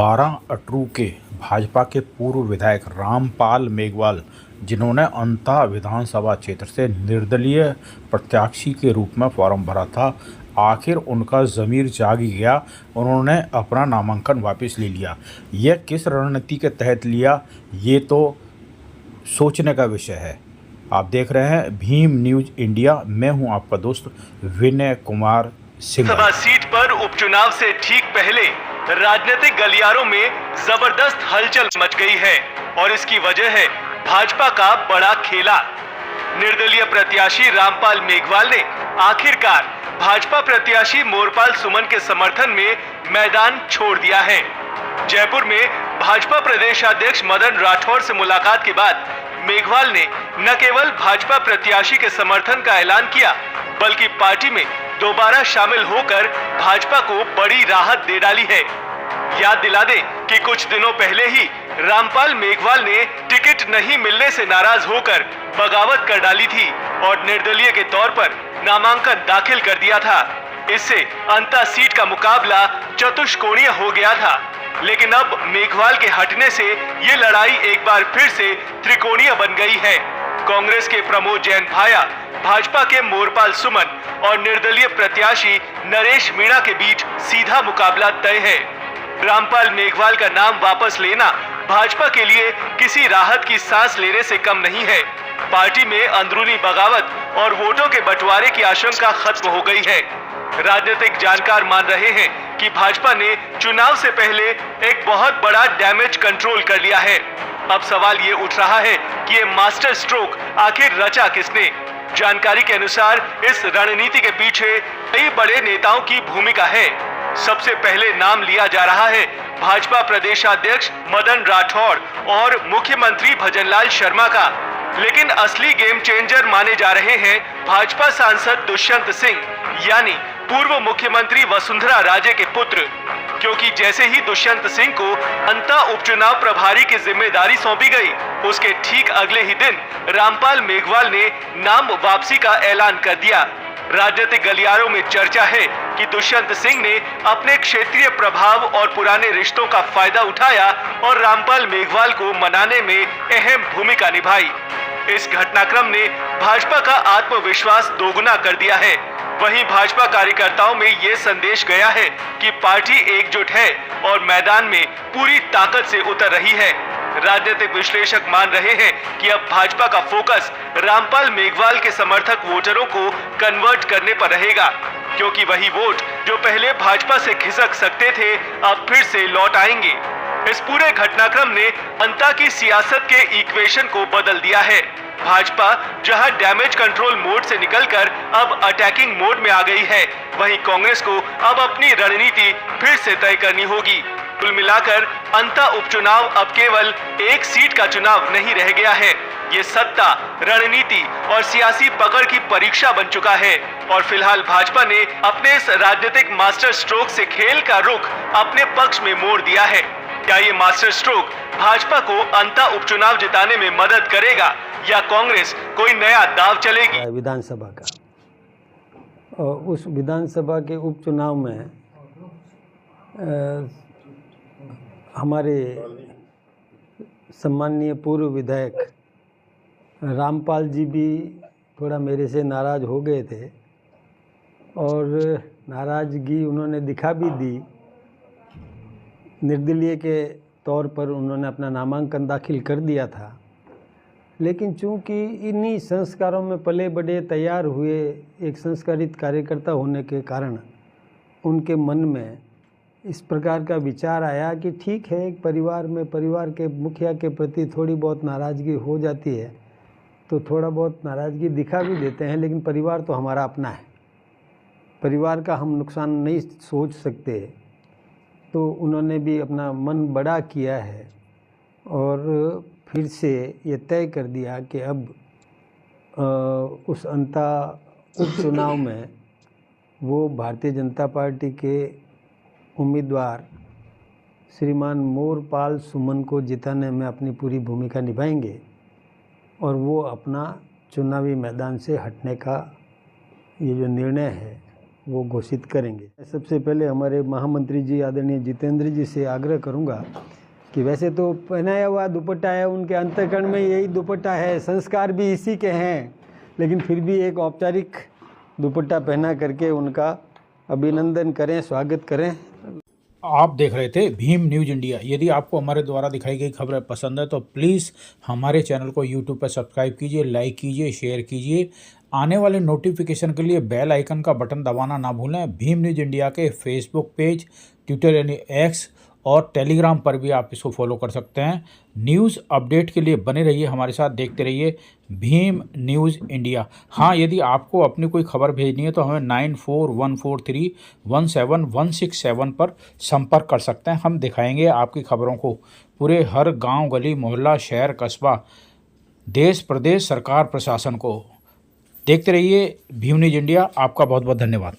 बारां-अटरू के भाजपा के पूर्व विधायक रामपाल मेघवाल, जिन्होंने अंता विधानसभा क्षेत्र से निर्दलीय प्रत्याशी के रूप में फॉर्म भरा था, आखिर उनका ज़मीर जाग गया। उन्होंने अपना नामांकन वापस ले लिया। यह किस रणनीति के तहत लिया, ये तो सोचने का विषय है। आप देख रहे हैं भीम न्यूज़ इंडिया। मैं हूं आपका दोस्त विनय कुमार सिंह। सभा सीट पर उपचुनाव से ठीक पहले राजनीतिक गलियारों में जबरदस्त हलचल मच गई है और इसकी वजह है भाजपा का बड़ा खेला। निर्दलीय प्रत्याशी रामपाल मेघवाल ने आखिरकार भाजपा प्रत्याशी मोरपाल सुमन के समर्थन में मैदान छोड़ दिया है। जयपुर में भाजपा प्रदेशाध्यक्ष मदन राठौर से मुलाकात के बाद मेघवाल ने न केवल भाजपा प्रत्याशी के समर्थन का ऐलान किया, बल्कि पार्टी में दोबारा शामिल होकर भाजपा को बड़ी राहत दे डाली है। याद दिला दें कि कुछ दिनों पहले ही रामपाल मेघवाल ने टिकट नहीं मिलने से नाराज होकर बगावत कर डाली थी और निर्दलीय के तौर पर नामांकन दाखिल कर दिया था। इससे अंता सीट का मुकाबला चतुष्कोणीय हो गया था, लेकिन अब मेघवाल के हटने से ये लड़ाई एक बार फिर से त्रिकोणीय बन गई है। कांग्रेस के प्रमोद जैन भाया, भाजपा के मोरपाल सुमन और निर्दलीय प्रत्याशी नरेश मीणा के बीच सीधा मुकाबला तय है। रामपाल मेघवाल का नाम वापस लेना भाजपा के लिए किसी राहत की सांस लेने से कम नहीं है। पार्टी में अंदरूनी बगावत और वोटों के बंटवारे की आशंका खत्म हो गई है। राजनीतिक जानकार मान रहे हैं कि भाजपा ने चुनाव से पहले एक बहुत बड़ा डैमेज कंट्रोल कर लिया है। अब सवाल ये उठ रहा है कि ये मास्टर स्ट्रोक आखिर रचा किसने। जानकारी के अनुसार इस रणनीति के पीछे कई बड़े नेताओं की भूमिका है। सबसे पहले नाम लिया जा रहा है भाजपा प्रदेशाध्यक्ष मदन राठौर और मुख्यमंत्री भजनलाल शर्मा का, लेकिन असली गेम चेंजर माने जा रहे हैं भाजपा सांसद दुष्यंत सिंह, यानी पूर्व मुख्यमंत्री वसुंधरा राजे के पुत्र। क्योंकि जैसे ही दुष्यंत सिंह को अंता उपचुनाव प्रभारी की जिम्मेदारी सौंपी गई, उसके ठीक अगले ही दिन रामपाल मेघवाल ने नाम वापसी का ऐलान कर दिया। राजनीतिक गलियारों में चर्चा है कि दुष्यंत सिंह ने अपने क्षेत्रीय प्रभाव और पुराने रिश्तों का फायदा उठाया और रामपाल मेघवाल को मनाने में अहम भूमिका निभाई। इस घटनाक्रम ने भाजपा का आत्मविश्वास दोगुना कर दिया है। वहीं भाजपा कार्यकर्ताओं में ये संदेश गया है कि पार्टी एकजुट है और मैदान में पूरी ताकत से उतर रही है। राजनीतिक विश्लेषक मान रहे हैं कि अब भाजपा का फोकस रामपाल मेघवाल के समर्थक वोटरों को कन्वर्ट करने पर रहेगा, क्योंकि वही वोट जो पहले भाजपा से खिसक सकते थे अब फिर से लौट आएंगे। इस पूरे घटनाक्रम ने अंता की सियासत के इक्वेशन को बदल दिया है। भाजपा जहां डैमेज कंट्रोल मोड से निकलकर अब अटैकिंग मोड में आ गई है, वहीं कांग्रेस को अब अपनी रणनीति फिर से तय करनी होगी। कुल मिलाकर अंता उपचुनाव अब केवल एक सीट का चुनाव नहीं रह गया है। ये सत्ता, रणनीति और सियासी पकड़ की परीक्षा बन चुका है और फिलहाल भाजपा ने अपने इस राजनीतिक मास्टर स्ट्रोक से खेल का रुख अपने पक्ष में मोड़ दिया है। क्या ये मास्टर स्ट्रोक भाजपा को अंता उपचुनाव जिताने में मदद करेगा या कांग्रेस कोई नया दाव चलेगी? विधानसभा का, और उस विधानसभा के उपचुनाव में हमारे सम्माननीय पूर्व विधायक रामपाल जी भी थोड़ा मेरे से नाराज़ हो गए थे और नाराज़गी उन्होंने दिखा भी दी। निर्दलीय के तौर पर उन्होंने अपना नामांकन दाखिल कर दिया था, लेकिन चूंकि इन्हीं संस्कारों में पले बढ़े तैयार हुए एक संस्कारित कार्यकर्ता होने के कारण उनके मन में इस प्रकार का विचार आया कि ठीक है, एक परिवार में परिवार के मुखिया के प्रति थोड़ी बहुत नाराज़गी हो जाती है तो थोड़ा बहुत नाराज़गी दिखा भी देते हैं, लेकिन परिवार तो हमारा अपना है, परिवार का हम नुकसान नहीं सोच सकते। तो उन्होंने भी अपना मन बड़ा किया है और फिर से ये तय कर दिया कि अब उस अंता उपचुनाव में वो भारतीय जनता पार्टी के उम्मीदवार श्रीमान मोरपाल सुमन को जिताने में अपनी पूरी भूमिका निभाएंगे और वो अपना चुनावी मैदान से हटने का ये जो निर्णय है वो घोषित करेंगे। सबसे पहले हमारे महामंत्री जी आदरणीय जितेंद्र जी से आग्रह करूंगा कि वैसे तो पहनाया हुआ दुपट्टा है, उनके अंतःकरण में यही दुपट्टा है, संस्कार भी इसी के हैं, लेकिन फिर भी एक औपचारिक दुपट्टा पहना करके उनका अभिनंदन करें, स्वागत करें। आप देख रहे थे भीम न्यूज़ इंडिया। यदि आपको हमारे द्वारा दिखाई गई खबरें पसंद है तो प्लीज़ हमारे चैनल को यूट्यूब पर सब्सक्राइब कीजिए, लाइक कीजिए, शेयर कीजिए। आने वाले नोटिफिकेशन के लिए बेल आइकन का बटन दबाना ना भूलें। भीम न्यूज़ इंडिया के फेसबुक पेज, ट्विटर यानी एक्स और टेलीग्राम पर भी आप इसको फॉलो कर सकते हैं। न्यूज़ अपडेट के लिए बने रहिए हमारे साथ, देखते रहिए भीम न्यूज़ इंडिया। हाँ, यदि आपको अपनी कोई खबर भेजनी है तो हमें 9414317167 पर संपर्क कर सकते हैं। हम दिखाएंगे आपकी खबरों को पूरे हर गांव, गली, मोहल्ला, शहर, कस्बा, देश, प्रदेश, सरकार, प्रशासन को। देखते रहिए भीम न्यूज़ इंडिया। आपका बहुत बहुत धन्यवाद।